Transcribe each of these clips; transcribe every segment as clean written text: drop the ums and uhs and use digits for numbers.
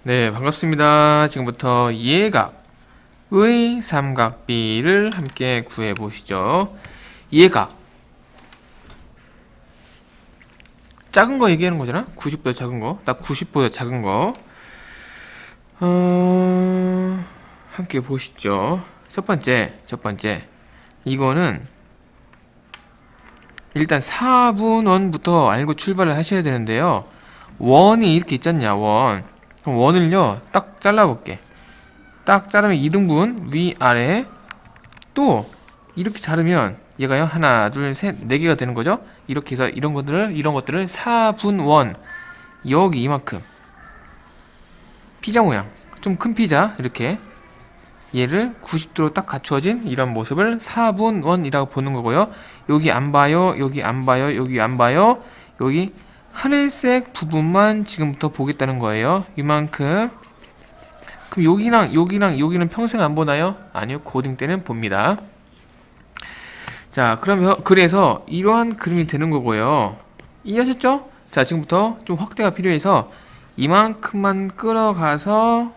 네, 반갑습니다. 지금부터 예각의 삼각비를 함께 구해보시죠. 예각. 작은 거 얘기하는 거잖아? 90보다 작은 거. 딱 90보다 작은 거. 함께 보시죠. 첫 번째. 이거는 일단 4분원부터 알고 출발을 하셔야 되는데요. 원이 이렇게 있잖냐, 원. 그럼 원을요, 딱 잘라볼게. 딱 자르면 2등분, 위아래. 또, 이렇게 자르면, 얘가요, 하나, 둘, 셋, 네 개가 되는 거죠? 이렇게 해서 이런 것들을 4분원. 여기 이만큼. 피자 모양. 좀 큰 피자, 이렇게. 얘를 90도로 딱 갖추어진 이런 모습을 4분원이라고 보는 거고요. 여기 안 봐요, 여기 안 봐요, 여기 안 봐요. 여기 하늘색 부분만 지금부터 보겠다는 거예요. 이만큼. 그럼 여기는 평생 안 보나요? 아니요, 고딩 때는 봅니다. 자, 그래서 이러한 그림이 되는 거고요. 이해하셨죠? 자, 지금부터 좀 확대가 필요해서 이만큼만 끌어가서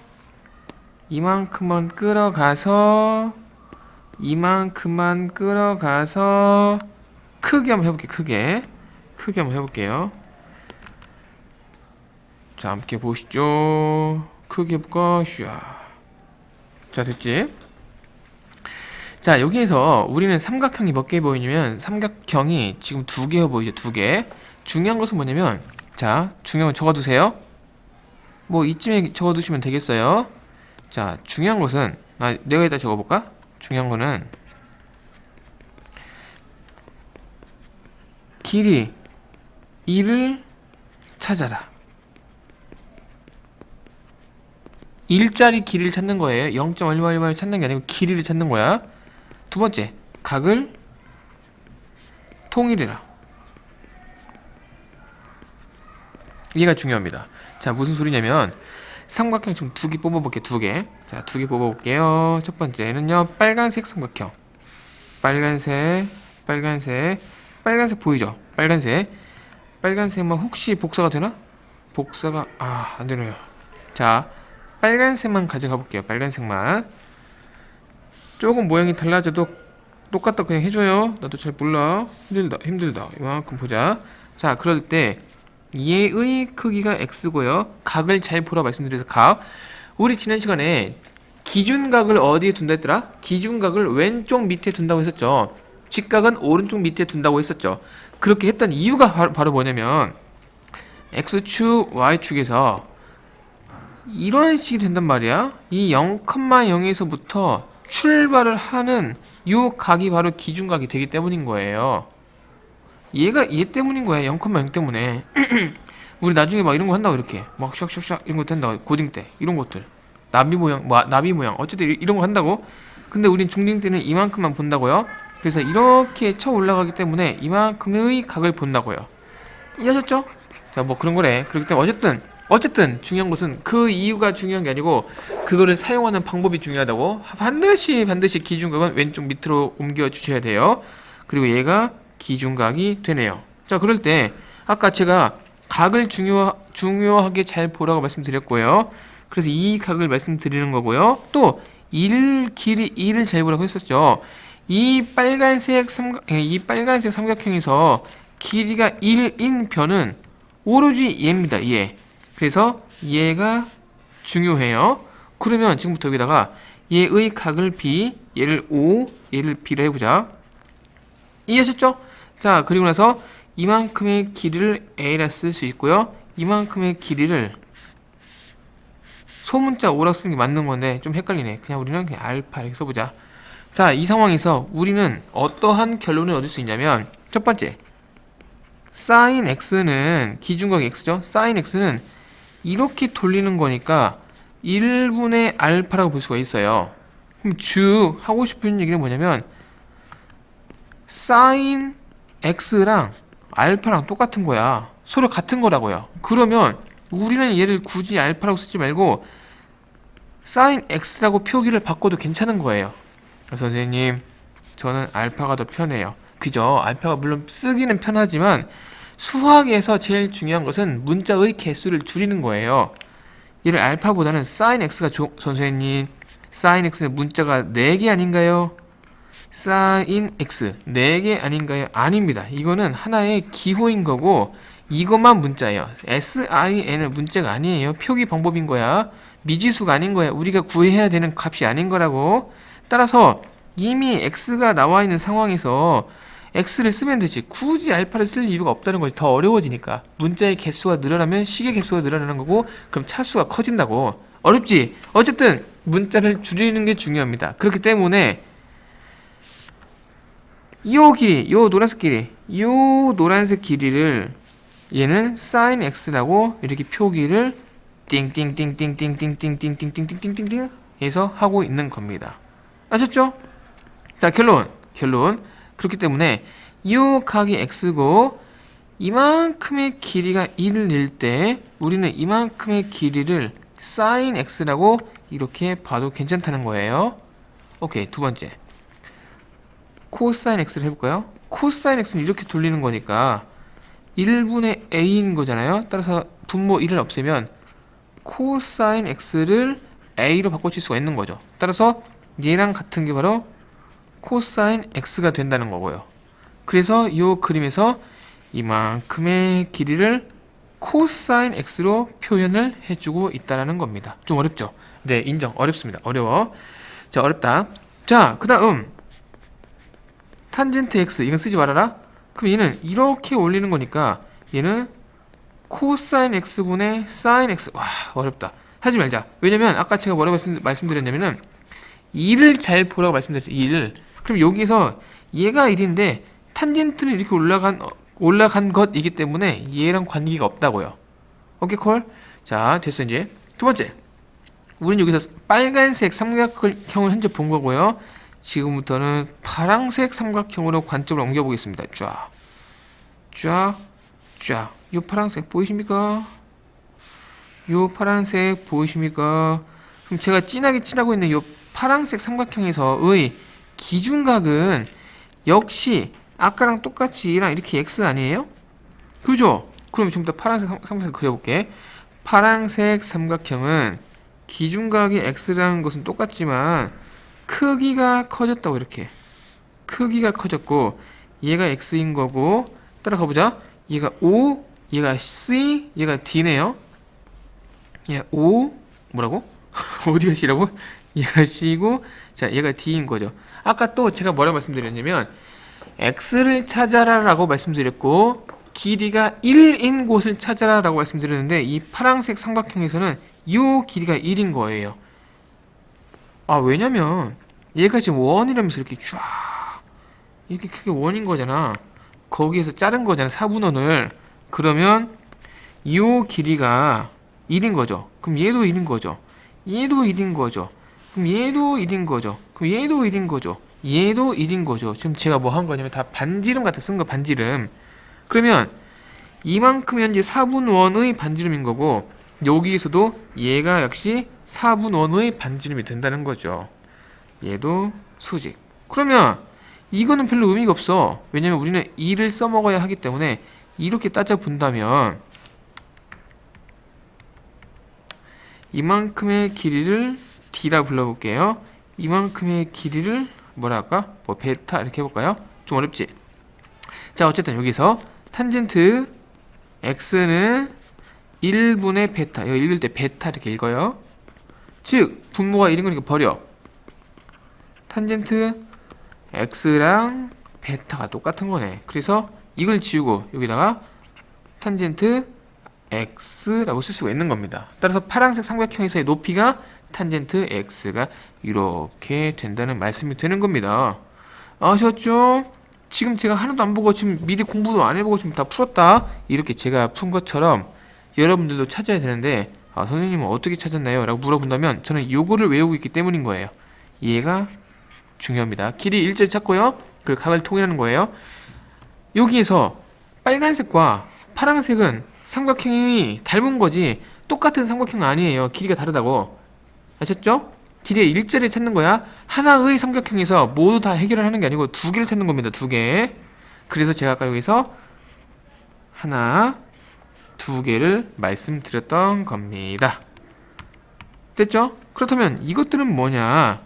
크게 한번 해볼게요. 크게 한번 해볼게요. 자, 함께 보시죠. 크게 해볼까? 슈아. 자, 됐지? 자, 여기에서 우리는 삼각형이 몇 개 보이냐면, 삼각형이 지금 2개 보이죠? 2개. 중요한 것은 뭐냐면, 자, 중요한 건 적어두세요. 뭐, 이쯤에 적어두시면 되겠어요. 자, 중요한 것은, 내가 이따 적어볼까? 중요한 거는, 길이 1을 찾아라. 1짜리 길이를 찾는 거예요. 0.111을 찾는 게 아니고 길이를 찾는 거야. 두 번째, 각을 통일해라. 이해가 중요합니다. 자, 무슨 소리냐면 삼각형 지금 2개 뽑아볼게요. 2개. 자, 2개 뽑아볼게요. 첫 번째는요, 빨간색 삼각형. 빨간색 보이죠? 빨간색만 혹시 복사가 되나? 복사가 안 되네요. 자, 빨간색만 가져가 볼게요. 빨간색만. 조금 모양이 달라져도 똑같다 그냥 해줘요. 나도 잘 몰라. 힘들다. 이만큼 보자. 자, 그럴 때 얘의 크기가 x고요. 각을 잘 보라 말씀드려서 우리 지난 시간에 기준각을 어디에 둔다 했더라? 기준각을 왼쪽 밑에 둔다고 했었죠. 직각은 오른쪽 밑에 둔다고 했었죠. 그렇게 했던 이유가 바로 뭐냐면 x축, y축에서 이런 식이 된단 말이야. 이 0,0에서부터 출발을 하는 요 각이 바로 기준각이 되기 때문인 거예요. 얘 때문인 거야. 0,0 때문에. 우리 나중에 막 이런 거 한다고 이렇게 막 샥샥샥 이런 것도 한다고 고딩 때 이런 것들 나비 모양 어쨌든 이런 거 한다고. 근데 우린 중딩 때는 이만큼만 본다고요. 그래서 이렇게 쳐 올라가기 때문에 이만큼의 각을 본다고요. 이해하셨죠? 자, 뭐 그런 거래. 그렇기 때문에 어쨌든 중요한 것은 그 이유가 중요한 게 아니고 그거를 사용하는 방법이 중요하다고. 반드시 기준각은 왼쪽 밑으로 옮겨 주셔야 돼요. 그리고 얘가 기준각이 되네요. 자, 그럴 때 아까 제가 각을 중요하게 잘 보라고 말씀드렸고요. 그래서 이 각을 말씀드리는 거고요. 또 길이 1을 잘 보라고 했었죠. 이 빨간색 삼각형에서 길이가 1인 변은 오로지 얘입니다. 얘. 그래서 얘가 중요해요. 그러면 지금부터 여기다가 얘의 각을 B, 얘를 O, 얘를 B로 해보자. 이해하셨죠? 자, 그리고 나서 이만큼의 길이를 A라 쓸 수 있고요. 이만큼의 길이를 소문자 O라 쓰는 게 맞는 건데 좀 헷갈리네. 우리는 그냥 알파 이렇게 써보자. 자, 이 상황에서 우리는 어떠한 결론을 얻을 수 있냐면 첫 번째, sin x는 기준각 x죠. sin x는 이렇게 돌리는 거니까 1분의 알파라고 볼 수가 있어요. 그럼 하고 싶은 얘기는 뭐냐면 sin x랑 알파랑 똑같은 거야. 서로 같은 거라고요. 그러면 우리는 얘를 굳이 알파라고 쓰지 말고 sin x라고 표기를 바꿔도 괜찮은 거예요. 선생님, 저는 알파가 더 편해요. 그죠? 알파가 물론 쓰기는 편하지만 수학에서 제일 중요한 것은 문자의 개수를 줄이는 거예요. 얘를 알파보다는 sin x가 선생님, sin x는 문자가 4개 아닌가요? sin x 4개 아닌가요? 아닙니다. 이거는 하나의 기호인 거고 이것만 문자예요. sin은 문자가 아니에요. 표기 방법인 거야. 미지수가 아닌 거야. 우리가 구해야 되는 값이 아닌 거라고. 따라서 이미 x가 나와 있는 상황에서 x를 쓰면 되지. 굳이 알파를 쓸 이유가 없다는 거지. 더 어려워지니까. 문자의 개수가 늘어나면 식의 개수가 늘어나는 거고 그럼 차수가 커진다고. 어렵지? 어쨌든 문자를 줄이는 게 중요합니다. 그렇기 때문에 요 길이, 요 노란색 길이를 얘는 sin x라고 이렇게 표기를 띵띵띵띵띵띵띵띵띵띵띵띵띵띵 해서 하고 있는 겁니다. 아셨죠? 자, 결론. 그렇기 때문에 이 각이 x고 이만큼의 길이가 1일 때 우리는 이만큼의 길이를 sin x라고 이렇게 봐도 괜찮다는 거예요. 오케이, 두 번째. 코사인 x를 해볼까요? 코사인 x는 이렇게 돌리는 거니까 1분의 a인 거잖아요. 따라서 분모 1을 없애면 코사인 x를 a로 바꿔칠 수가 있는 거죠. 따라서 얘랑 같은 게 바로 코사인 x가 된다는 거고요. 그래서 이 그림에서 이만큼의 길이를 코사인 x로 표현을 해주고 있다는 겁니다. 좀 어렵죠? 네, 인정. 어렵습니다. 어려워. 자, 어렵다. 자, 그 다음 탄젠트 x 이건 쓰지 말아라. 그럼 얘는 이렇게 올리는 거니까 얘는 코사인 x분의 사인 x. 와, 어렵다. 하지 말자. 왜냐면 아까 제가 뭐라고 말씀드렸냐면은 2를 잘 보라고 말씀드렸죠. 2를. 그럼 여기서 얘가 1인데 탄젠트는 이렇게 올라간 것이기 때문에 얘랑 관계가 없다고요. 오케이 콜? 자, 됐어. 이제 두 번째, 우린 여기서 빨간색 삼각형을 현재 본 거고요. 지금부터는 파란색 삼각형으로 관점을 옮겨 보겠습니다. 쫙. 요 파란색 보이십니까? 요 파란색 보이십니까? 그럼 제가 진하게 칠하고 있는 요 파란색 삼각형에서의 기준각은 역시 아까랑 똑같이 얘랑 이렇게 x 아니에요? 그죠? 그럼 지금부터 파란색 삼각형 그려볼게. 파란색 삼각형은 기준각이 x라는 것은 똑같지만 크기가 커졌다고. 이렇게 크기가 커졌고 얘가 x인 거고, 따라가 보자. 얘가 O, 얘가 C, 얘가 D네요. 얘 O 뭐라고? 어디가 C라고? 얘가 C고, 자, 얘가 D인 거죠. 아까 또 제가 뭐라고 말씀드렸냐면 x를 찾아라 라고 말씀드렸고 길이가 1인 곳을 찾아라 라고 말씀드렸는데 이 파란색 삼각형에서는 이 길이가 1인 거예요. 아, 왜냐면 얘가 지금 원이라면서 이렇게 쫙 이렇게 크게 원인 거잖아. 거기에서 자른 거잖아, 4분원을. 그러면 이 길이가 1인 거죠. 그럼 얘도 1인 거죠. 얘도 1인 거죠. 그럼 얘도 1인 거죠. 그럼 얘도 1인 거죠. 얘도 1인 거죠. 지금 제가 뭐 한 거냐면 다 반지름 갖다 쓴 거, 반지름. 그러면 이만큼 현재 4분원의 반지름인 거고 여기에서도 얘가 역시 4분원의 반지름이 된다는 거죠. 얘도 수직. 그러면 이거는 별로 의미가 없어. 왜냐면 우리는 2를 써먹어야 하기 때문에 이렇게 따져 본다면 이만큼의 길이를 D라 불러볼게요. 이만큼의 길이를 뭐라 할까? 뭐 베타 이렇게 해볼까요? 좀 어렵지? 자, 어쨌든 여기서 탄젠트 x는 1분의 베타. 여기 읽을 때 베타 이렇게 읽어요. 즉 분모가 1인 거니까 버려. 탄젠트 x랑 베타가 똑같은 거네. 그래서 이걸 지우고 여기다가 탄젠트 x라고 쓸 수가 있는 겁니다. 따라서 파란색 삼각형에서의 높이가 탄젠트 x가 이렇게 된다는 말씀이 되는 겁니다. 아셨죠? 지금 제가 하나도 안 보고 지금 미리 공부도 안 해보고 지금 다 풀었다, 이렇게 제가 푼 것처럼 여러분들도 찾아야 되는데, 아, 선생님은 어떻게 찾았나요? 라고 물어본다면 저는 요거를 외우고 있기 때문인 거예요. 얘가 중요합니다. 길이 일제히 찾고요. 그리고 각을 통일하는 거예요. 여기에서 빨간색과 파란색은 삼각형이 닮은 거지 똑같은 삼각형은 아니에요. 길이가 다르다고. 아셨죠? 길이의 일자리를 찾는 거야. 하나의 삼각형에서 모두 다 해결을 하는 게 아니고 두 개를 찾는 겁니다. 두 개. 그래서 제가 아까 여기서 하나, 두 개를 말씀드렸던 겁니다. 됐죠? 그렇다면 이것들은 뭐냐?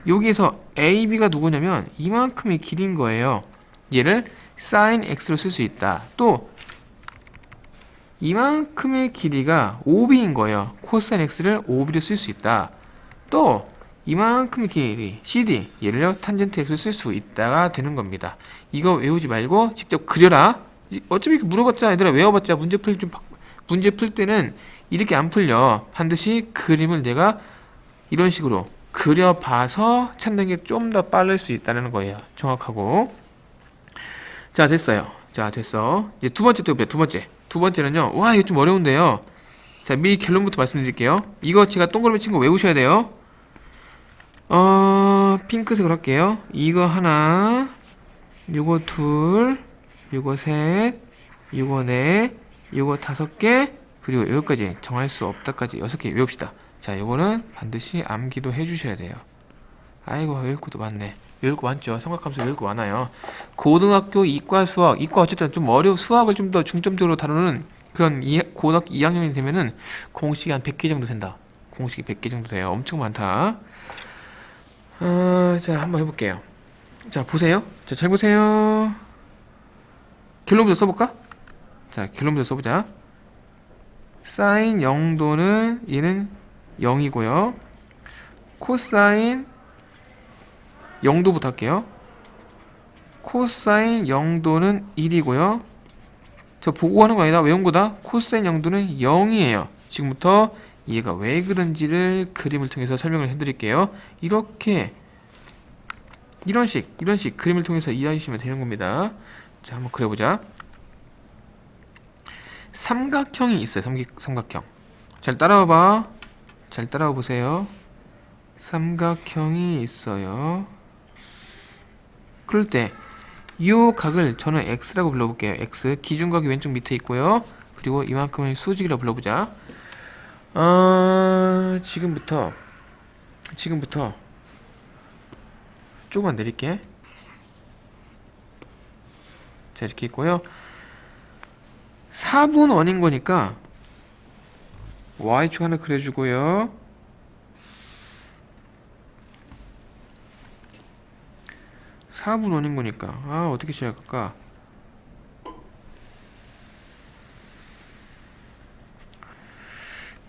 여기에서 AB가 누구냐면 이만큼의 길이인 거예요. 얘를 sin x로 쓸 수 있다. 또 이만큼의 길이가 OB인 거예요. 코사인 x를 OB로 쓸 수 있다. 또 이만큼의 길이 CD 얘를 탄젠트 x로 쓸 수 있다가 되는 겁니다. 이거 외우지 말고 직접 그려라. 어차피 물어봤자 얘들아 외워봤자 문제 풀 때는 이렇게 안 풀려. 반드시 그림을 내가 이런 식으로 그려봐서 찾는 게 좀 더 빠를 수 있다는 거예요. 정확하고. 자, 됐어요. 자, 됐어. 이제 두 번째 또 두 번째. 두 번째는요. 와, 이거 좀 어려운데요. 자, 미리 결론부터 말씀드릴게요. 이거 제가 동그라미 친 거 외우셔야 돼요. 핑크색으로 할게요. 이거 하나, 요거 둘, 요거 셋, 요거 넷, 요거 5개, 그리고 여기까지 정할 수 없다까지 6개 외웁시다. 자, 요거는 반드시 암기도 해주셔야 돼요. 아이고, 외울 것도 많네. 외울 거 많죠. 삼각함수 외울 거 많아요. 고등학교 이과 수학, 이과 어쨌든 좀 수학을 좀 더 중점적으로 다루는 그런 고등학교 2학년이 되면은 공식이 한 100개 정도 된다. 공식이 100개 정도 돼요. 엄청 많다. 자, 한번 해볼게요. 자, 보세요. 자, 잘 보세요. 결론부터 써볼까? 자, 결론부터 써보자. 사인 0도는 얘는 0이고요. 코사인 0도부터 할게요. 코사인 0도는 1이고요. 저 보고 하는 거 아니다. 외운 거다. 코사인 0도는 0이에요. 지금부터 얘가 왜 그런지를 그림을 통해서 설명을 해드릴게요. 이렇게 이런 식 그림을 통해서 이해하시면 되는 겁니다. 자, 한번 그려보자. 삼각형이 있어요. 삼각형. 잘 따라와봐. 잘 따라와 보세요. 삼각형이 있어요. 그럴 때 이 각을 저는 x라고 불러볼게요. x 기준각이 왼쪽 밑에 있고요. 그리고 이만큼의 수직이라고 불러보자. 지금부터 조금만 내릴게. 자, 이렇게 있고요. 4분원인 거니까 y축 하나 그려주고요. 4분원인 거니까 어떻게 시작할까?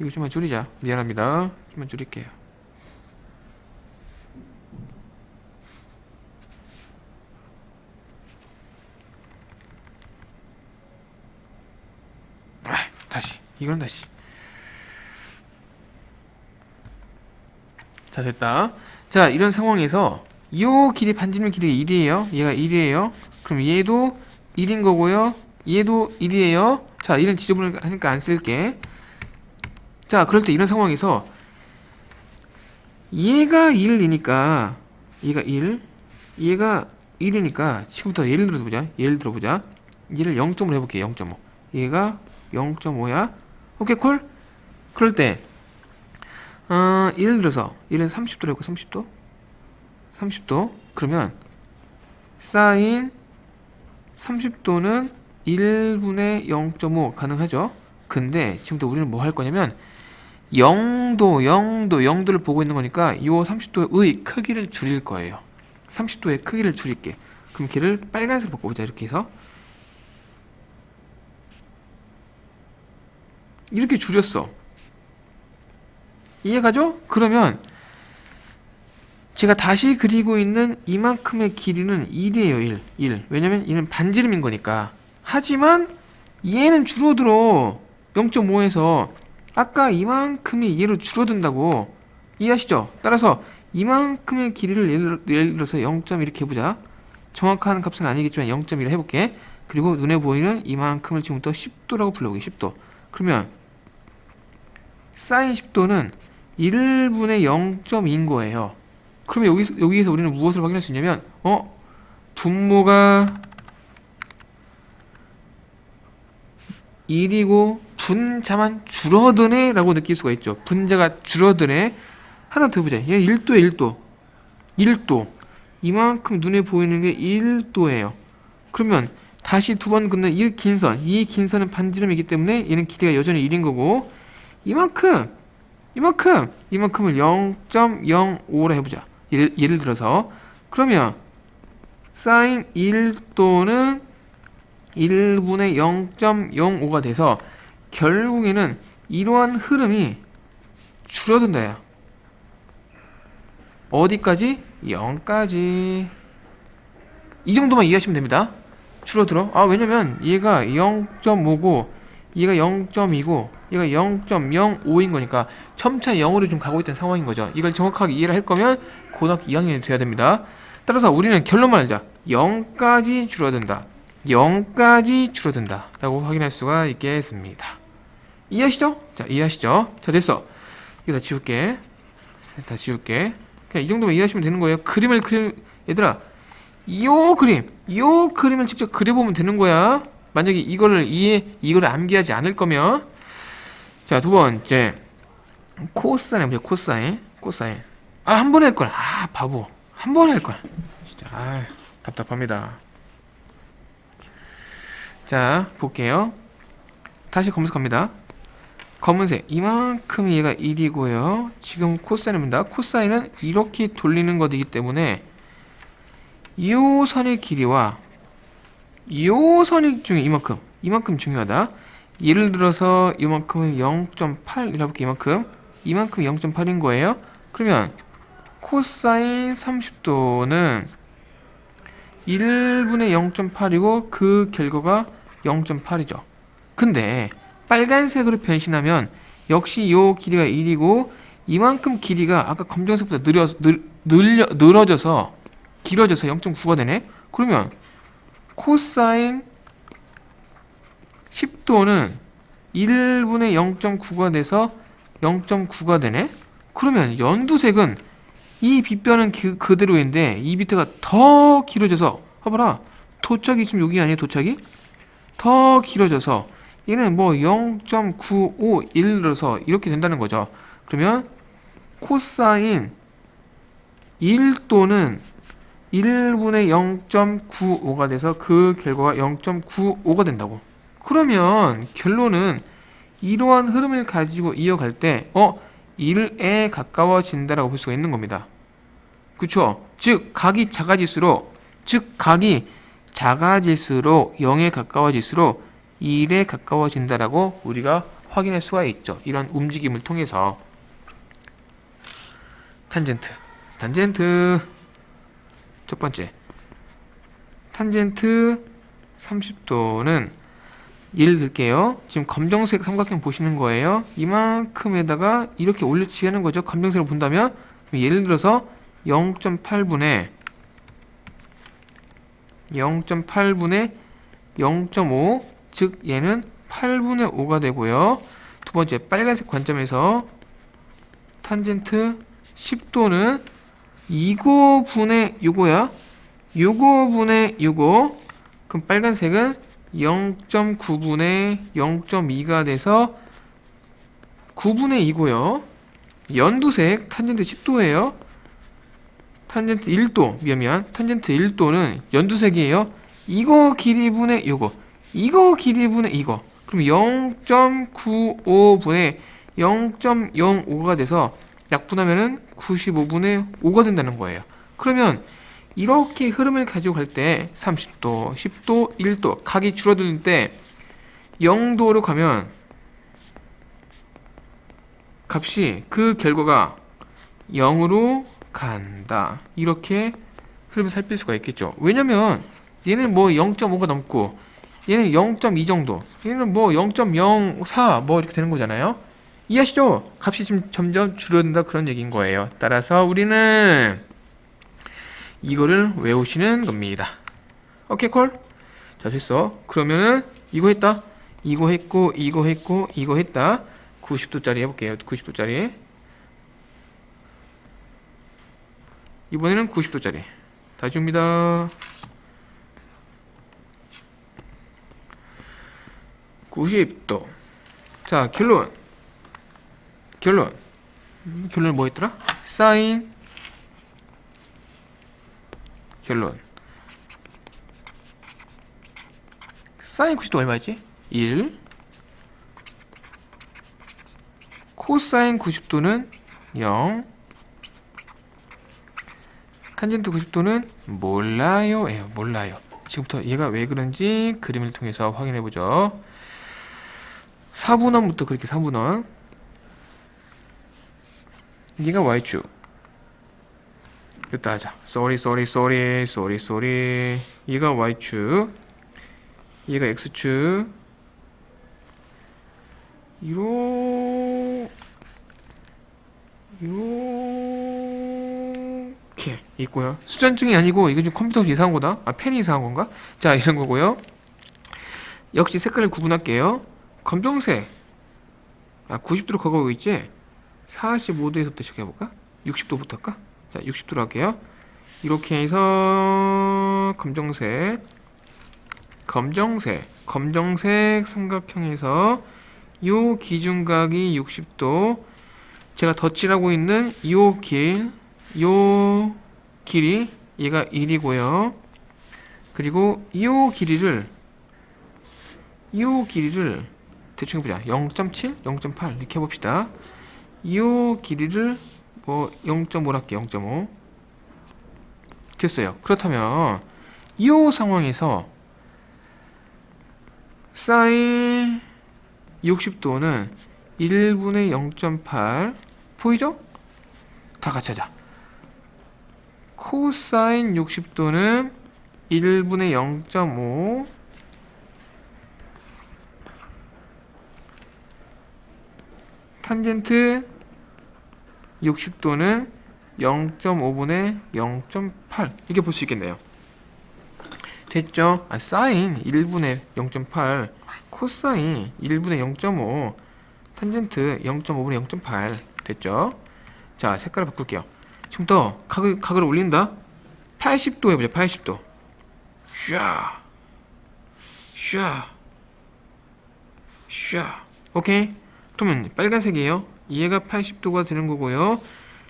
이거 좀만 줄이자. 미안합니다. 좀만 줄일게요. 다시. 이건 다시. 자, 됐다. 자, 이런 상황에서 요 길이 반지름 길이가 1이에요. 얘가 1이에요. 그럼 얘도 1인 거고요. 얘도 1이에요. 자, 이런 지저분을 하니까 안 쓸게. 자, 그럴 때 이런 상황에서 얘가 1이니까 얘가 1, 얘가 1이니까 지금부터 예를 들어보자. 얘를 0.5로 해볼게요. 0.5. 얘가 0.5야. 오케이, 콜? 그럴 때 예를 들어서 얘는 30도로 해볼까? 30도. 그러면 사인 30도는 1분의 0.5 가능하죠. 근데 지금부터 우리는 뭐 할 거냐면 0도를 보고 있는 거니까 이 30도의 크기를 줄일 거예요. 30도의 크기를 줄일게. 그럼 걔를 빨간색으로 바꿔보자. 이렇게 해서 이렇게 줄였어. 이해가죠? 그러면 제가 다시 그리고 있는 이만큼의 길이는 1이에요. 1. 왜냐면 얘는 반지름인 거니까. 하지만 얘는 줄어들어. 0.5에서 아까 이만큼이 얘로 줄어든다고. 이해하시죠? 따라서 이만큼의 길이를 예를 들어서 0. 이렇게 해보자. 정확한 값은 아니겠지만 0.1 해볼게. 그리고 눈에 보이는 이만큼을 지금부터 10도라고 불러보게. 10도. 그러면 사인 10도는 1분의 0.2인 거예요. 그러면 여기에서 우리는 무엇을 확인할 수 있냐면 분모가 1이고 분자만 줄어드네 라고 느낄 수가 있죠. 분자가 줄어드네. 하나 더 해보자. 얘 1도에 1도. 이만큼 눈에 보이는 게 1도예요. 그러면 다시 두 번 긋는 이 긴 선은 반지름이기 때문에 얘는 길이가 여전히 1인 거고, 이만큼 이만큼을 0.05로 해보자. 예를 들어서 그러면 사인 1도는 1분의 0.05가 돼서 결국에는 이러한 흐름이 줄어든다요. 어디까지? 0까지. 이 정도만 이해하시면 됩니다. 줄어들어. 왜냐면 얘가 0.5고 얘가 0.2고 얘가 0.05인 거니까 점차 0으로 좀 가고 있다는 상황인 거죠. 이걸 정확하게 이해를 할 거면 고등학교 2학년이 돼야 됩니다. 따라서 우리는 결론만 알자. 0까지 줄어든다. 0까지 줄어든다. 라고 확인할 수가 있겠습니다. 이해하시죠? 자, 이해하시죠? 자, 됐어. 이거 다 지울게. 그냥 이 정도면 이해하시면 되는 거예요. 얘들아, 요 그림을 직접 그려보면 되는 거야. 만약에 이거를 암기하지 않을 거면. 자, 두 번째. 코사인 해보자. 코사인. 한 번에 할 걸. 바보. 한 번에 할 걸. 진짜, 답답합니다. 자, 볼게요. 다시 검색합니다. 검은색. 이만큼 얘가 1이고요. 지금 코사인입니다. 코사인은 이렇게 돌리는 것이기 때문에 이 선의 길이와 이 선의 중에 이만큼 중요하다. 예를 들어서 이만큼은 0.8 이라고 볼게. 이만큼 0.8인 거예요. 그러면 코사인 30도는 1분의 0.8이고 그 결과가 0.8이죠. 근데 빨간색으로 변신하면 역시 요 길이가 1이고 이만큼 길이가 아까 검정색보다 늘어져서 길어져서 0.9가 되네. 그러면 코사인 10도는 1분의 0.9가 돼서 0.9가 되네. 그러면 연두색은 이 빗변은 그대로인데 이 밑에가 더 길어져서 봐봐라. 도착이 지금 여기 아니에요? 도착이? 더 길어져서 얘는 뭐 0.95 예를 들어서 이렇게 된다는 거죠. 그러면 코사인 1도는 1분의 0.95가 돼서 그 결과가 0.95가 된다고. 그러면 결론은 이러한 흐름을 가지고 이어갈 때 1에 가까워진다라고 볼 수가 있는 겁니다. 그쵸? 즉 각이 작아질수록 0에 가까워질수록 1에 가까워진다라고 우리가 확인할 수가 있죠. 이런 움직임을 통해서. 탄젠트 첫 번째 탄젠트 30도는 예를 들게요. 지금 검정색 삼각형 보시는 거예요. 이만큼에다가 이렇게 올려치기 하는 거죠. 검정색으로 본다면 예를 들어서 0.8분의 0.5 즉 얘는 8분의 5가 되고요. 두 번째 빨간색 관점에서 탄젠트 10도는 이거 분의 요거야. 요거 분의 요거. 그럼 빨간색은 0.9분의 0.2가 돼서 9분의 2고요. 연두색 탄젠트 10도예요. 탄젠트 1도 미안 탄젠트 1도는 연두색이에요. 이거 길이 분의 요거. 이거 길이 분의 이거. 그럼 0.95분의 0.05가 돼서 약분하면은 95분의 5가 된다는 거예요. 그러면 이렇게 흐름을 가지고 갈 때 30도, 10도, 1도 각이 줄어드는 때 0도로 가면 값이 그 결과가 0으로 간다. 이렇게 흐름을 살필 수가 있겠죠. 왜냐면 얘는 뭐 0.5가 넘고 얘는 0.2 정도, 얘는 뭐 0.04 뭐 이렇게 되는 거잖아요. 이해하시죠? 값이 지금 점점 줄어든다 그런 얘기인 거예요. 따라서 우리는 이거를 외우시는 겁니다. 오케이 콜? 자 됐어. 그러면은 이거 했다. 이거 했고 이거 했고 이거 했다. 90도짜리 해볼게요. 90도짜리. 이번에는 90도짜리. 다시 옵니다. 90도. 자 결론 뭐 했더라? 사인 사인 90도 얼마였지? 1 코사인 코사인 90도는 0. 탄젠트 90도는 몰라요. 예요. 몰라요. 지금부터 얘가 왜 그런지 그림을 통해서 확인해 보죠. 4분원부터 그렇게 4분원. 얘가 y축. 이따 하자. sorry. 얘가 y축. 얘가 x축. 이렇게 있고요. 수전증이 아니고 이거 좀 컴퓨터에서 이상한 거다. 아, 펜이 이상한 건가? 자, 이런 거고요. 역시 색깔을 구분할게요. 검정색. 90도로 가고 있지? 45도에서부터 시작해볼까? 60도부터 할까? 자, 60도로 할게요. 이렇게 해서 검정색 삼각형에서 요 기준각이 60도. 제가 덧칠하고 있는 요 길이 얘가 1이고요. 그리고 요 길이를 대충 해보자. 0.7, 0.8 이렇게 해봅시다. 요 길이를 뭐 0.5로 할게요. 0.5 됐어요. 그렇다면 이 상황에서 사인 60도는 1분의 0.8 보이죠? 다 같이 하자. 코사인 60도는 1분의 0.5 탄젠트 60도는 0.5분의 0.8 이렇게 볼 수 있겠네요. 됐죠? 사인 1분의 0.8 코사인 1분의 0.5 탄젠트 0.5분의 0.8 됐죠? 자, 색깔을 바꿀게요. 지금부터 각을 올린다. 80도 해보자. 80도. 샤. 오케이. 그러면 빨간색이에요. 얘가 80도가 되는 거고요.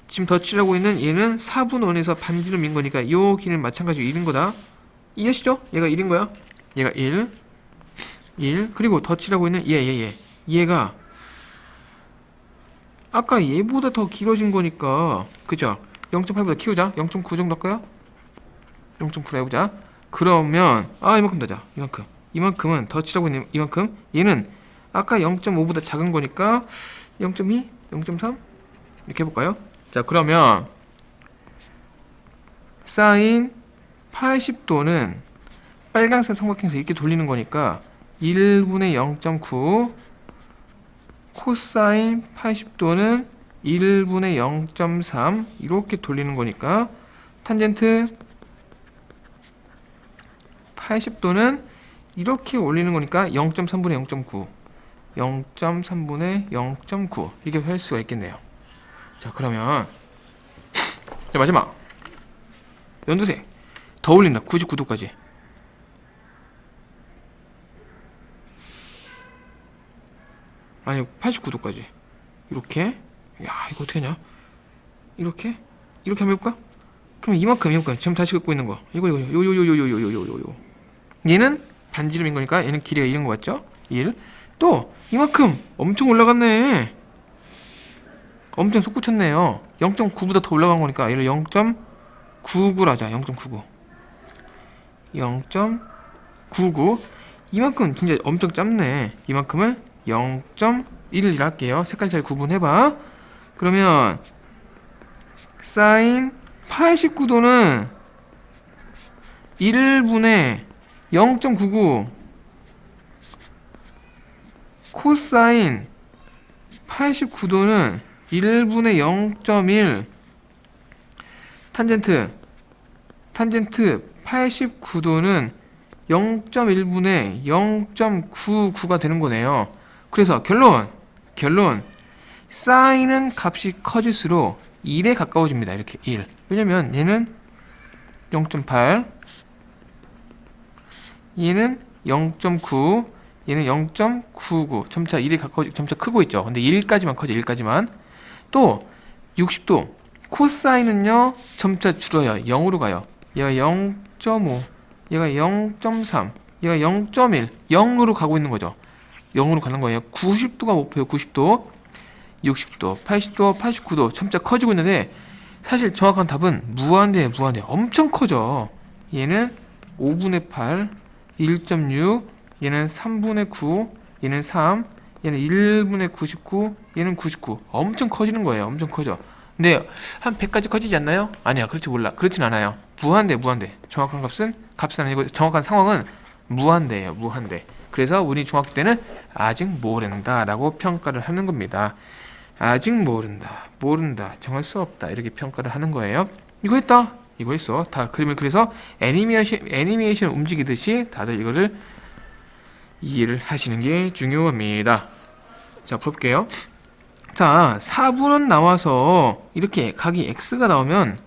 지금 덧칠하고 있는 얘는 4분원에서 반지름 민 거니까 이 길은 마찬가지로 1인 거다. 이해하시죠? 얘가 1인 거야. 얘가 1. 그리고 덧칠하고 있는 얘가 아까 얘보다 더 길어진 거니까 그죠? 0.8보다 키우자. 0.9 정도 할까요? 0.9로 해보자. 그러면 이만큼 되자. 이만큼은 덧칠하고 있는 이만큼. 얘는 아까 0.5보다 작은 거니까 0.2, 0.3 이렇게 해볼까요? 자, 그러면 사인 80도는 빨간색 삼각형에서 이렇게 돌리는 거니까 1분의 0.9 코사인 80도는 1분의 0.3 이렇게 돌리는 거니까 탄젠트 80도는 이렇게 올리는 거니까 0.3분의 0.9 0.3분의 0.9 이렇게 할 수가 있겠네요. 자, 그러면 자, 마지막 연두색 더 올린다. 99도까지. 아니 89도까지 이렇게. 야, 이거 어떻게 하냐. 이렇게 한번 해볼까? 그럼 이만큼 지금 다시 긋고 있는 거 이거 얘는 반지름인 거니까 얘는 길이가 1인 거 맞죠? 1. 또 이만큼 엄청 올라갔네. 엄청 솟구쳤네요. 0.9보다 더 올라간 거니까 얘를 0.99로 하자. 0.99 이만큼 진짜 엄청 짧네. 이만큼을 0.1을 할게요. 색깔 잘 구분해봐. 그러면 사인 89도는 1분의 0.99 코사인 89도는 1분의 0.1 탄젠트 89도는 0.1분의 0.99가 되는 거네요. 그래서 결론 사인은 값이 커질수록 1에 가까워집니다. 이렇게 1. 왜냐면 얘는 0.8 얘는 0.9 얘는 0.99 점차 1에 점차 크고 있죠. 근데 1까지만 커져. 1까지만. 또 60도 코사인은요 점차 줄어요. 0으로 가요. 얘가 0.5 얘가 0.3 얘가 0.1 0으로 가고 있는 거죠. 0으로 가는 거예요. 90도가 목표예요. 90도 60도, 80도, 89도 점차 커지고 있는데 사실 정확한 답은 무한대예요. 무한대. 엄청 커져. 얘는 5분의 8, 1.6, 얘는 3분의 9, 얘는 3, 얘는 1분의 99, 얘는 99. 엄청 커지는 거예요. 엄청 커져. 근데 한 100까지 커지지 않나요? 아니야. 그렇지 몰라. 그렇진 않아요. 무한대, 무한대. 정확한 값은 아니고 정확한 상황은 무한대예요. 무한대. 그래서 우리 중학교 때는 아직 모른다 라고 평가를 하는 겁니다. 아직 모른다, 정할 수 없다 이렇게 평가를 하는 거예요. 이거 했다, 이거 했어. 다 그림을 그래서 애니메이션 움직이듯이 다들 이거를 이해를 하시는 게 중요합니다. 자, 풀어볼게요. 자, 4분은 나와서 이렇게 각이 x가 나오면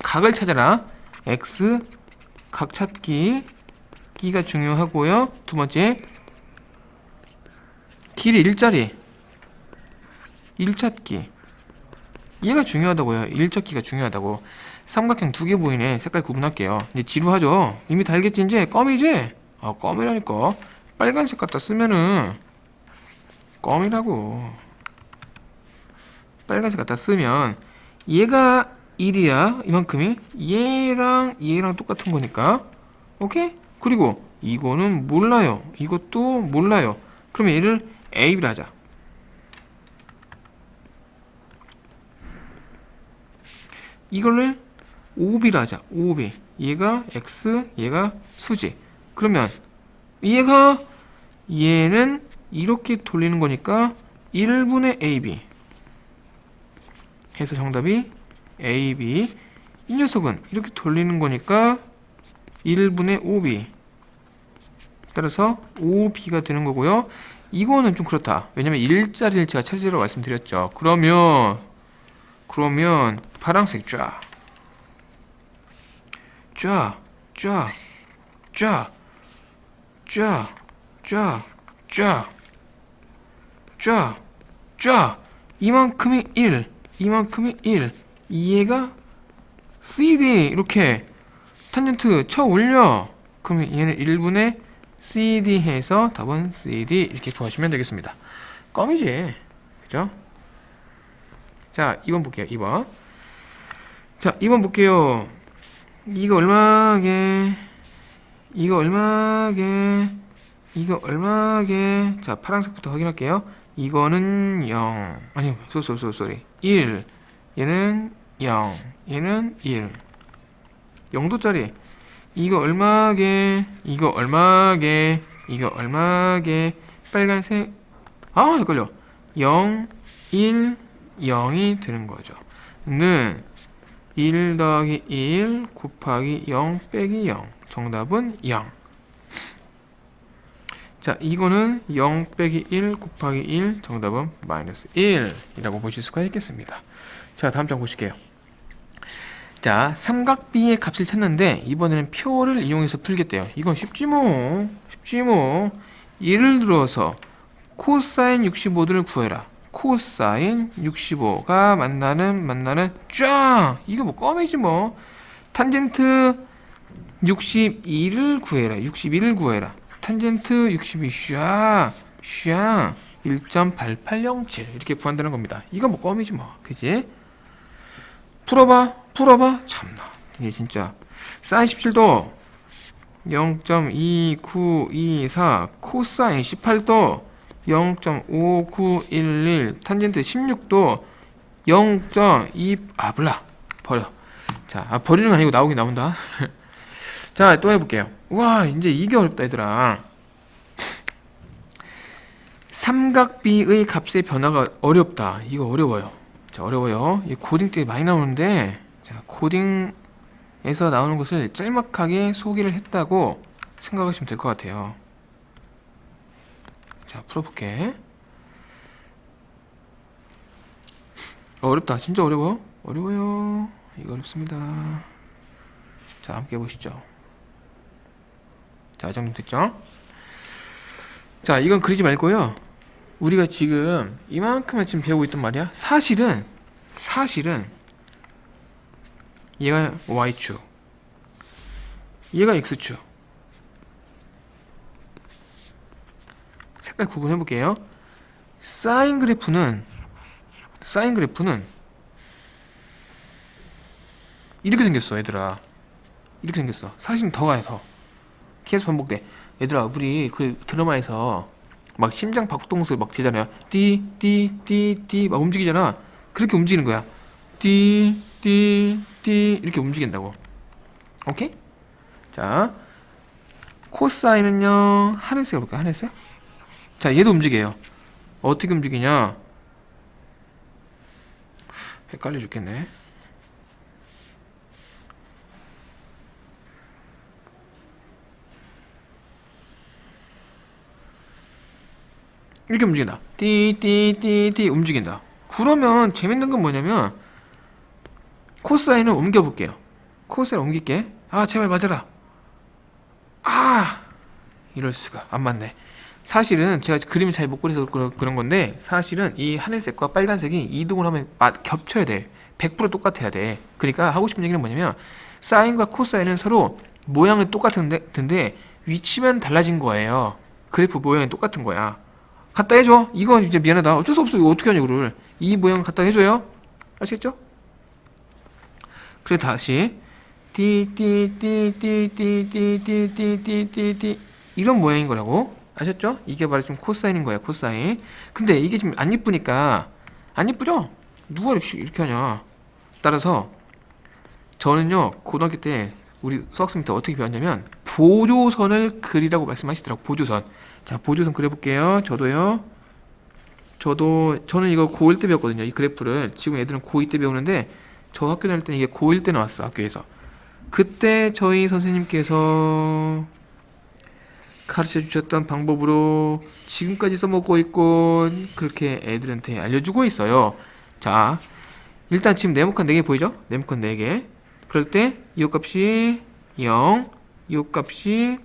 각을 찾아라. x 각 찾기 끼가 중요하고요. 두 번째 길이 일자리 일 찾기 얘가 중요하다고요. 일 찾기가 중요하다고. 삼각형 두 개 보이네. 색깔 구분할게요. 이제 지루하죠. 이미 다 알겠지 이제. 껌이지? 껌이라니까. 빨간색 갖다 쓰면은 껌이라고. 빨간색 갖다 쓰면 얘가 1이야 이만큼이. 얘랑 똑같은 거니까. 오케이? 그리고 이거는 몰라요. 이것도 몰라요. 그러면 얘를 AB를 하자. 이거를 OB를 하자. OB. 얘가 X, 얘가 수지. 그러면 얘는 이렇게 돌리는 거니까 1분의 AB 해서 정답이 AB. 이 녀석은 이렇게 돌리는 거니까 1분의 OB. 따라서 OB가 되는 거고요. 이거는 좀 그렇다. 왜냐면 일자리를 제가 차례로 말씀드렸죠. 그러면 파란색 쫙 이만큼이 1 얘가 CD 이렇게 탄젠트 쳐 올려. 그러면 얘는 1분의 CD 해서 답은 CD 이렇게 구하시면 되겠습니다. 껌이지, 그죠? 자, 2번 볼게요. 2번. 자, 2번 볼게요. 이거 얼마게? 자, 파란색부터 확인할게요. 이거는 0. 아니요, 쏘리. 1. 얘는 0. 얘는 1. 0도짜리. 이거 얼마게? 빨간색. 헷갈려. 0, 1, 0이 되는 거죠. 는 1 더하기 1 곱하기 0 빼기 0. 정답은 0. 자, 이거는 0 빼기 1 곱하기 1. 정답은 마이너스 1 이라고 보실 수가 있겠습니다. 자, 다음 장 보실게요. 자, 삼각비의 값을 찾는데 이번에는 표를 이용해서 풀겠대요. 이건 쉽지 뭐. 예를 들어서 코사인 65도를 구해라. 코사인 65가 만나는 쫙! 이거 뭐 껌이지 뭐. 탄젠트 62를 구해라. 탄젠트 62 샤 1.8807 이렇게 구한다는 겁니다. 이거 뭐 껌이지 뭐. 그지? 풀어봐. 참나. 이게 진짜. 사인 17도 0.2924 코사인 18도 0.5911 탄젠트 16도 0.2 몰라. 버려. 자, 버리는 거 아니고 나오긴 나온다. 자, 또 해볼게요. 와, 이제 이게 어렵다 얘들아. 삼각비의 값의 변화가 어렵다. 이거 어려워요. 자, 어려워요. 이 고딩 때 많이 나오는데, 자, 고딩에서 나오는 것을 짤막하게 소개를 했다고 생각하시면 될 것 같아요. 자, 풀어볼게. 어렵다. 진짜 어려워요. 이거 어렵습니다. 자, 함께 해보시죠. 자, 정도 됐죠? 자, 이건 그리지 말고요. 우리가 지금 이만큼만 지금 배우고 있단 말이야. 사실은 얘가 Y축, 얘가 X축. 색깔 구분해 볼게요. 사인 그래프는 사인 그래프는 이렇게 생겼어 얘들아. 이렇게 생겼어. 사실은 더 가요 더. 계속 반복돼. 얘들아 우리 그 드라마에서 막 심장 박동 소리 막 지잖아요. 띠띠띠띠 막 움직이잖아. 그렇게 움직이는 거야. 띠띠띠 이렇게 움직인다고. 오케이? 자 코사인은요 하늘색 해볼까? 하늘색? 자 얘도 움직여요. 어떻게 움직이냐? 헷갈려 죽겠네. 이렇게 움직인다. 띠띠띠띠 움직인다. 그러면 재밌는 건 뭐냐면 코사인을 옮겨볼게요. 코사인을 옮길게. 아 제발 맞아라. 아 이럴수가 안 맞네. 사실은 제가 그림을 잘 못 그려서 그런 건데 사실은 이 하늘색과 빨간색이 이동을 하면 겹쳐야 돼. 100% 똑같아야 돼. 그러니까 하고 싶은 얘기는 뭐냐면 사인과 코사인은 서로 모양은 똑같은데 위치만 달라진 거예요. 그래프 모양이 똑같은 거야. 갖다 해줘. 이건 이제 미안하다. 어쩔 수 없어. 이거 어떻게 하냐 이거를. 이 모양 갖다 해줘요. 아시겠죠? 그래 다시 띠띠띠띠띠띠띠띠띠띠 이런 모양인 거라고. 아셨죠? 이게 바로 지금 코사인인 거야. 코사인. 근데 이게 지금 안 이쁘니까 안 이쁘죠? 누가 이렇게 하냐. 따라서 저는요 고등학교 때 우리 수학생님 때 어떻게 배웠냐면 보조선을 그리라고 말씀하시더라고. 보조선. 자 보조선 그려볼게요. 저는 이거 고1 때 배웠거든요. 이 그래프를. 지금 애들은 고2 때 배우는데 저 학교 다닐 때는 이게 고1 때 나왔어. 학교에서. 그때 저희 선생님께서 가르쳐 주셨던 방법으로 지금까지 써먹고 있고 그렇게 애들한테 알려주고 있어요. 자 일단 지금 네모칸 4개 보이죠? 네모칸 4개. 그럴 때 이 값이 0, 이 값이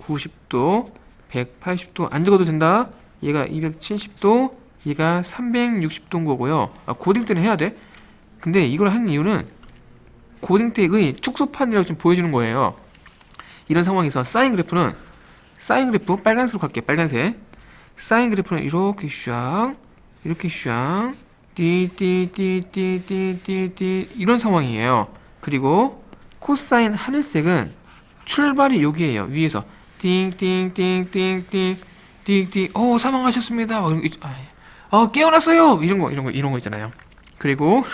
90도, 180도 안 적어도 된다. 얘가 270도, 얘가 360도인 거고요. 고딩 때는 해야 돼. 근데 이걸 하는 이유는 고딩 때의 축소판이라고 지금 보여주는 거예요. 이런 상황에서 사인 그래프 빨간색으로 갈게요. 빨간색. 사인 그래프는 이렇게 샥, 이렇게 샥, 띠띠띠띠띠띠띠 이런 상황이에요. 그리고 코사인 하늘색은 출발이 여기에요. 위에서 띵띵띵띵띵띵띵 사망하셨습니다. 깨어났어요. 이런 거 있잖아요. 그리고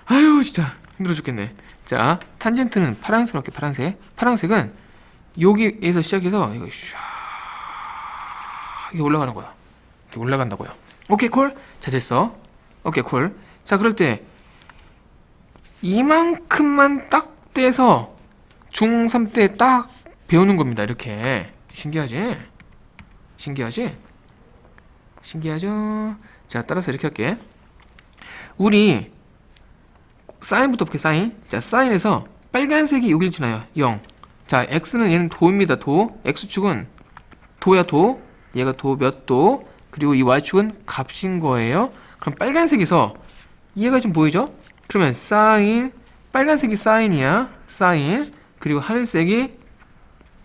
아유 진짜 힘들어 죽겠네. 자 탄젠트는 파란색으로 할게요. 파란색은 여기에서 시작해서 이거 샤 이게 올라가는 거야. 이렇게 올라간다고요. 오케이 콜. 자 됐어. 오케이 콜. 자 그럴 때 이만큼만 딱 떼서 중3 때 딱 배우는 겁니다. 이렇게 신기하지? 신기하죠? 자 따라서 이렇게 할게. 우리 사인부터 볼게. 사인. 자 사인에서 빨간색이 여길 지나요. 0. 자 x는 얘는 도입니다. 도. x축은 도야 도. 얘가 도 몇 도. 그리고 이 y축은 값인 거예요. 그럼 빨간색에서 얘가 지금 보이죠? 그러면 사인, 빨간색이 사인이야. 사인. 그리고 하늘색이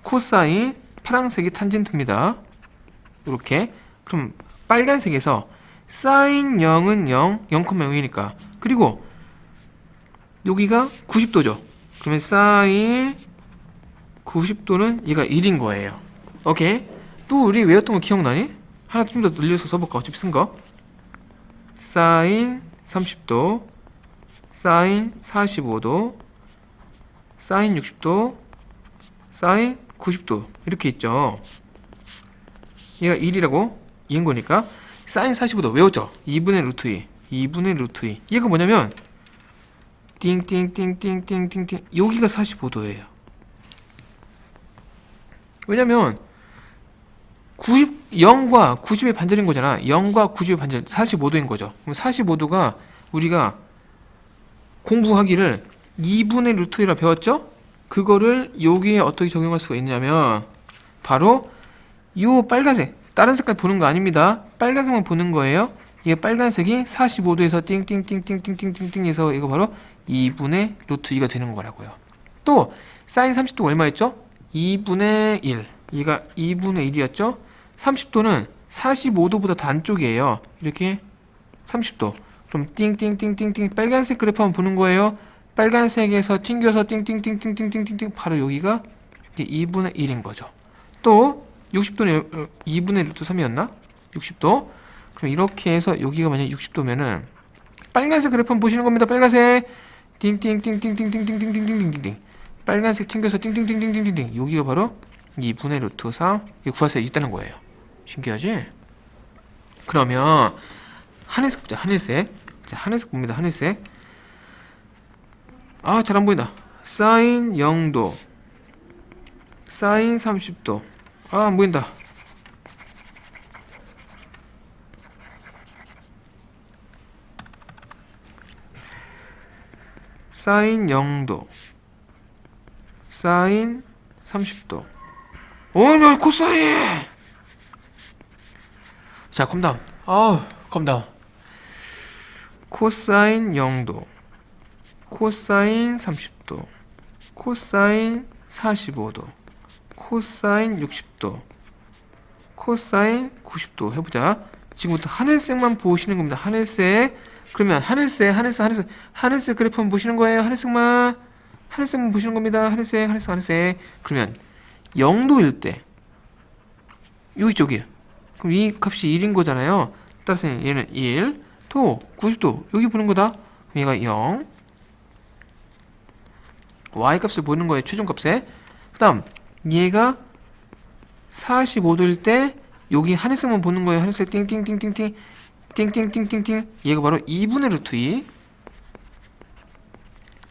코사인, 파란색이 탄젠트입니다. 이렇게. 그럼 빨간색에서 사인 0은 0, 0,0이니까. 그리고 여기가 90도죠. 그러면 사인 90도는 얘가 1인 거예요. 오케이. 또 우리 외웠던 거 기억나니? 하나 좀 더 늘려서 써볼까? 어차피 쓴 거. 사인 30도, 사인 45도, 사인 60도, 사인 90도 이렇게 있죠. 얘가 1이라고 이은 거니까 사인 45도 외웠죠? 2분의 루트 2분의 루트 2. 얘가 뭐냐면 띵띵띵띵띵띵띵 여기가 45도예요. 왜냐면 0과 90의 반절인 거잖아. 0과 90의 반절 45도인 거죠. 그럼 45도가 우리가 공부하기를 2분의 루트 1라 배웠죠? 그거를 여기에 어떻게 적용할 수가 있냐면 바로 요 빨간색, 다른 색깔 보는 거 아닙니다. 빨간색만 보는 거예요. 이게 빨간색이 45도에서 띵띵띵띵띵띵띵띵 해서 이거 바로 2분의 루트 2가 되는 거라고요. 또 사인 30도 얼마였죠? 2분의 1. 얘가 2분의 1이었죠? 30도는 45도보다 더 안쪽이에요. 이렇게 30도. 그럼 띵띵띵띵띵 빨간색 그래프 한번 보는 거예요. 빨간색에서 튕겨서 띵띵띵띵띵띵띵 바로 여기가 2분의 1인 거죠. 또 60도는 2분의 루트 3이었나? 60도. 그럼 이렇게 해서 여기가 만약 60도면은 빨간색 그래프 한번 보시는 겁니다. 빨간색 띵띵띵띵띵띵띵띵띵띵띵띵 빨간색 튕겨서 띵띵띵띵띵띵 여기가 바로 2분의 루트 3 이게 구할 수 있다는 거예요. 신기하지? 그러면 하늘색 보자. 하늘색. 자, 하늘색 봅니다. 하늘색. 아, 잘 안 보인다. 사인 0도. 사인 30도. 아, 안 보인다. 사인 0도. 사인 30도. 야, 코사인! 자, 컴다운. 컴다운. 코사인 0도. 코사인 30도. 코사인 45도. 코사인 60도. 코사인 90도 해보자. 지금부터 하늘색만 보시는 겁니다. 하늘색. 그러면 하늘색 그래프 한번 보시는 거예요. 하늘색만 보시는 겁니다. 하늘색. 그러면 0도일 때 여기 쪽이에요. 그럼 이 값이 1인 거잖아요. 따라서 얘는 1. 또 90도 여기 보는 거다. 그럼 얘가 0. y 값을 보는 거예요. 최종 값에. 그 다음 얘가 45도일 때 여기 하늘색만 보는 거예요. 하늘색 띵띵띵띵띵 띵띵띵띵띵 얘가 바로 2분의 루트 2.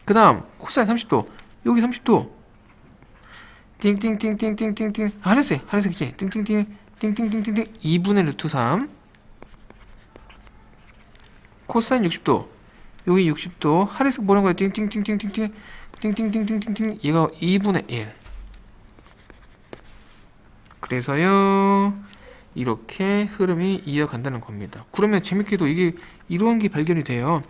그 다음 코사인 30도 여기 30도 띵띵띵띵띵띵띵 하늘색이지. 띵띵띵띵띵띵띵 2분의 루트 3. 코사인 60도 여기 60도 하늘색 보는 거예요. 띵띵띵띵띵띵 띵띵띵띵띵띵 얘가 2분의 1. 그래서요 이렇게 흐름이 이어간다는 겁니다. 그러면 재밌게도 이게 이런 게 발견이 돼요.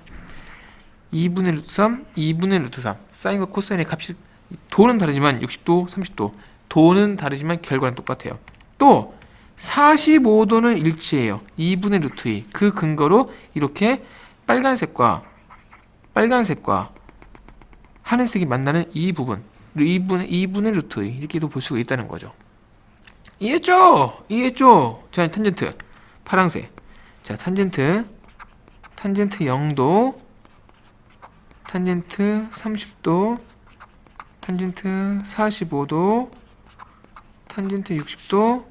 2분의 루트 3, 2분의 루트 3 사인과 코사인의 값이 도는 다르지만 60도, 30도 도는 다르지만 결과는 똑같아요. 또 45도는 일치해요. 2분의 루트 2 그 근거로 이렇게 빨간색과 하늘색이 만나는 이 부분 2분의 루트 2 이렇게도 볼 수가 있다는 거죠. 이해했죠? 자, 탄젠트 파란색. 자, 탄젠트 0도, 탄젠트 30도, 탄젠트 45도, 탄젠트 60도,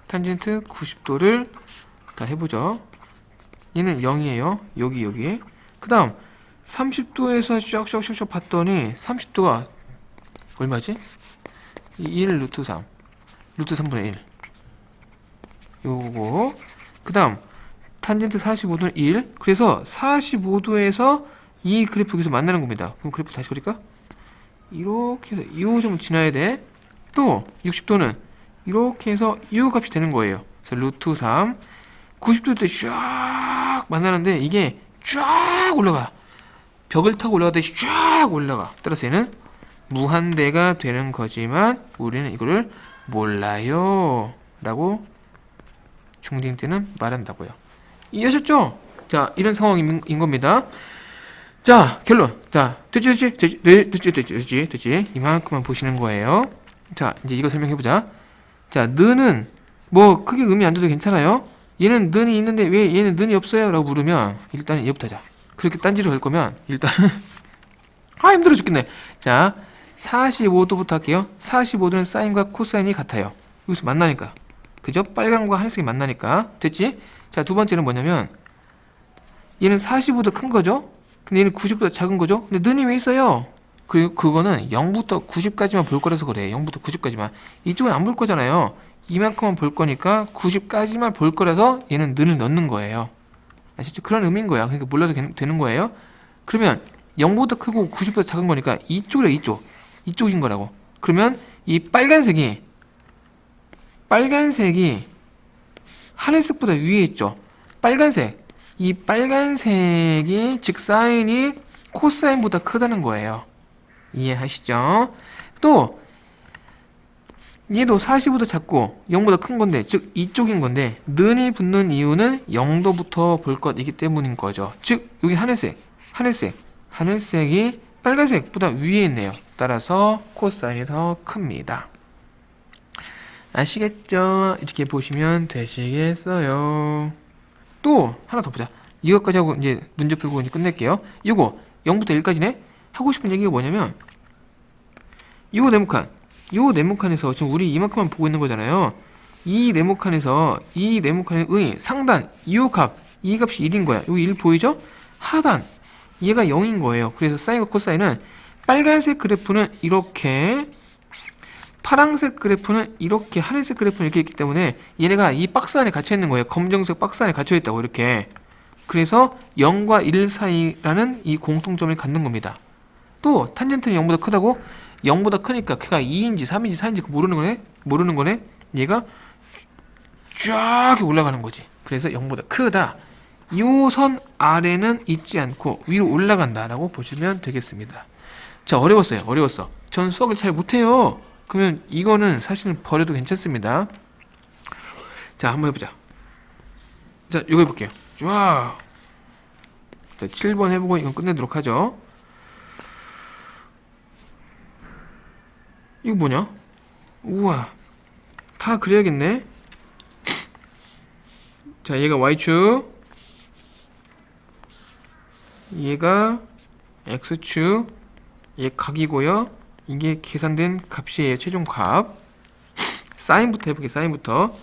탄젠트 90도를 다 해보죠. 얘는 0이에요. 여기. 그 다음 30도에서 슉슉슉슉 봤더니 30도가 얼마지? 1 루트 3 루트 3분의 1 요거. 그 다음 탄젠트 45도는 1. 그래서 45도에서 이 그래프 여기서 만나는 겁니다. 그럼 그래프 다시 그릴까? 이렇게 해서 이 점을 지나야 돼. 또 60도는 이렇게 해서 이 값이 되는 거예요. 그래서 루트 3 90도 때 쫙 만나는데 이게 쫙 올라가. 벽을 타고 올라가듯이 쫙 올라가. 따라서 얘는 무한대가 되는 거지만 우리는 이거를 몰라요 라고 중딩 때는 말한다고요. 이해하셨죠? 자, 이런 상황인 겁니다. 자, 결론. 자, 됐지. 이만큼만 보시는 거예요. 자, 이제 이거 설명해보자. 자, 는은 뭐 크게 의미 안 줘도 괜찮아요. 얘는 는이 있는데 왜 얘는 는이 없어요? 라고 물으면 일단 얘부터 하자. 그렇게 딴지를 할 거면 일단은 힘들어 죽겠네. 자, 45도부터 할게요. 45도는 사인과 코사인이 같아요. 여기서 만나니까. 그죠? 빨간과 하늘색이 만나니까. 됐지? 자, 두 번째는 뭐냐면 얘는 45도 큰 거죠? 근데 얘는 90보다 작은 거죠? 근데 는이 왜 있어요? 그거는 0부터 90까지만 볼 거라서 그래. 0부터 90까지만. 이쪽은 안 볼 거잖아요. 이만큼만 볼 거니까 90까지만 볼 거라서 얘는 는을 넣는 거예요. 아시죠? 그런 의미인 거야. 그러니까 몰라도 되는 거예요. 그러면 0보다 크고 90보다 작은 거니까 이쪽이라 이쪽인 거라고. 그러면 이 빨간색이 하늘색보다 위에 있죠. 이 빨간색이 즉 사인이 코사인보다 크다는 거예요. 이해하시죠? 또 얘도 40보다 작고 0보다 큰 건데, 즉 이쪽인 건데 는이 붙는 이유는 0도부터 볼 것이기 때문인 거죠. 즉 여기 하늘색이 빨간색보다 위에 있네요. 따라서 코사인이 더 큽니다. 아시겠죠? 이렇게 보시면 되시겠어요. 또 하나 더 보자. 이것까지 하고 이제 문제 풀고 이제 끝낼게요. 이거 0부터 1까지네? 하고 싶은 얘기가 뭐냐면 요 네모칸에서 지금 우리 이만큼만 보고 있는 거잖아요. 이 네모칸의 상단 이 값이 1인 거야. 여기 1 보이죠? 하단 얘가 0인 거예요. 그래서 사인과 코사인은 빨간색 그래프는 이렇게, 파란색 그래프는 이렇게, 하늘색 그래프는 이렇게 있기 때문에 얘네가 이 박스 안에 갇혀 있는 거예요. 검정색 박스 안에 갇혀 있다고 이렇게. 그래서 0과 1 사이라는 이 공통점을 갖는 겁니다. 또 탄젠트는 0보다 크다고? 0보다 크니까 걔가 2인지 3인지 4인지 모르는 거네. 얘가 쫙 올라가는 거지. 그래서 0보다 크다. 요 선 아래는 있지 않고 위로 올라간다 라고 보시면 되겠습니다. 자, 어려웠어. 전 수학을 잘 못해요. 그러면 이거는 사실은 버려도 괜찮습니다. 자, 한번 해보자. 자, 이거 해볼게요. 쫙. 자, 7번 해보고 이건 끝내도록 하죠. 이거 뭐냐? 우와, 다 그려야겠네. 자, 얘가 Y축, 얘가 X축, 얘 각이고요. 이게 계산된 값이에요. 최종 값. 사인부터 해볼게요. 사인부터.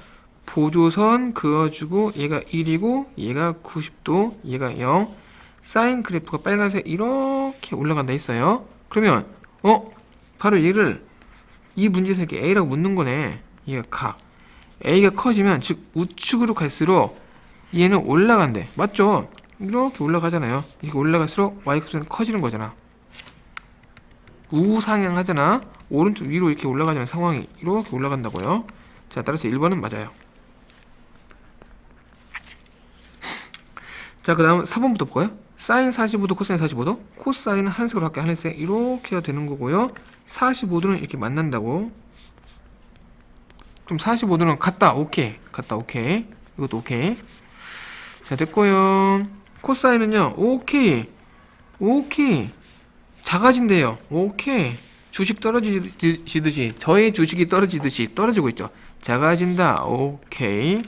보조선 그어주고 얘가 1이고 얘가 90도, 얘가 0. 사인 그래프가 빨간색 이렇게 올라간다 했어요. 그러면 바로 얘를 이 문제에서 이렇게 A라고 묻는 거네. 얘가 각. A가 커지면, 즉 우측으로 갈수록 얘는 올라간대. 맞죠? 이렇게 올라가잖아요. 이렇게 올라갈수록 Y값은 커지는 거잖아. 우상향 하잖아. 오른쪽 위로 이렇게 올라가잖아. 상황이 이렇게 올라간다고요. 자, 따라서 1번은 맞아요. 자, 그 다음 4번부터 볼까요? 사인 45도, 코사인 45도. 코사인은 하늘색으로 할게요. 하늘색 이렇게 해야 되는 거고요. 45도는 이렇게 만난다고. 그럼 45도는 같다. 오케이. 이것도 오케이. 자, 됐고요. 코사인은요. 오케이. 작아진대요. 오케이. 주식 떨어지듯이, 저의 주식이 떨어지고 있죠. 작아진다. 오케이.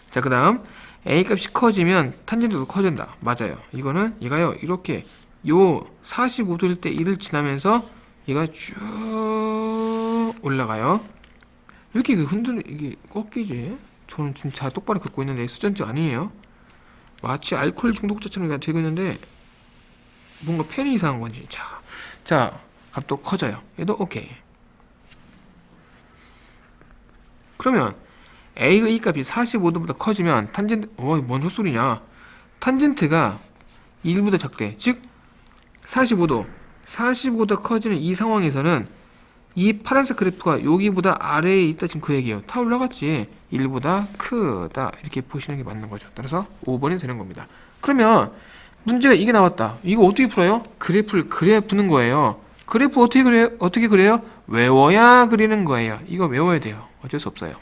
자, 그 다음 A 값이 커지면 탄젠트도 커진다. 맞아요. 이거는 얘가요 이렇게 요 45도일 때 1을 지나면서 얘가 쭉 올라가요. 왜 이렇게 이게 꺾이지? 저는 지금 잘 똑바로 긋고 있는데 수전증 아니에요. 마치 알코올 중독자처럼 되고 있는데 뭔가 펜이 이상한 건지. 자, 값도 커져요. 얘도 오케이. 그러면 A의 이 값이 45도보다 커지면 탄젠트, 뭔 헛소리냐. 탄젠트가 1보다 작대. 즉 45도 커지는 이 상황에서는 이 파란색 그래프가 여기보다 아래에 있다. 지금 그 얘기예요. 다 올라갔지. 1보다 크다. 이렇게 보시는 게 맞는 거죠. 따라서 5번이 되는 겁니다. 그러면 문제가 이게 나왔다. 이거 어떻게 풀어요? 그래프를 그려야 푸는 거예요. 그래프 어떻게 그래요? 외워야 그리는 거예요. 이거 외워야 돼요. 어쩔 수 없어요.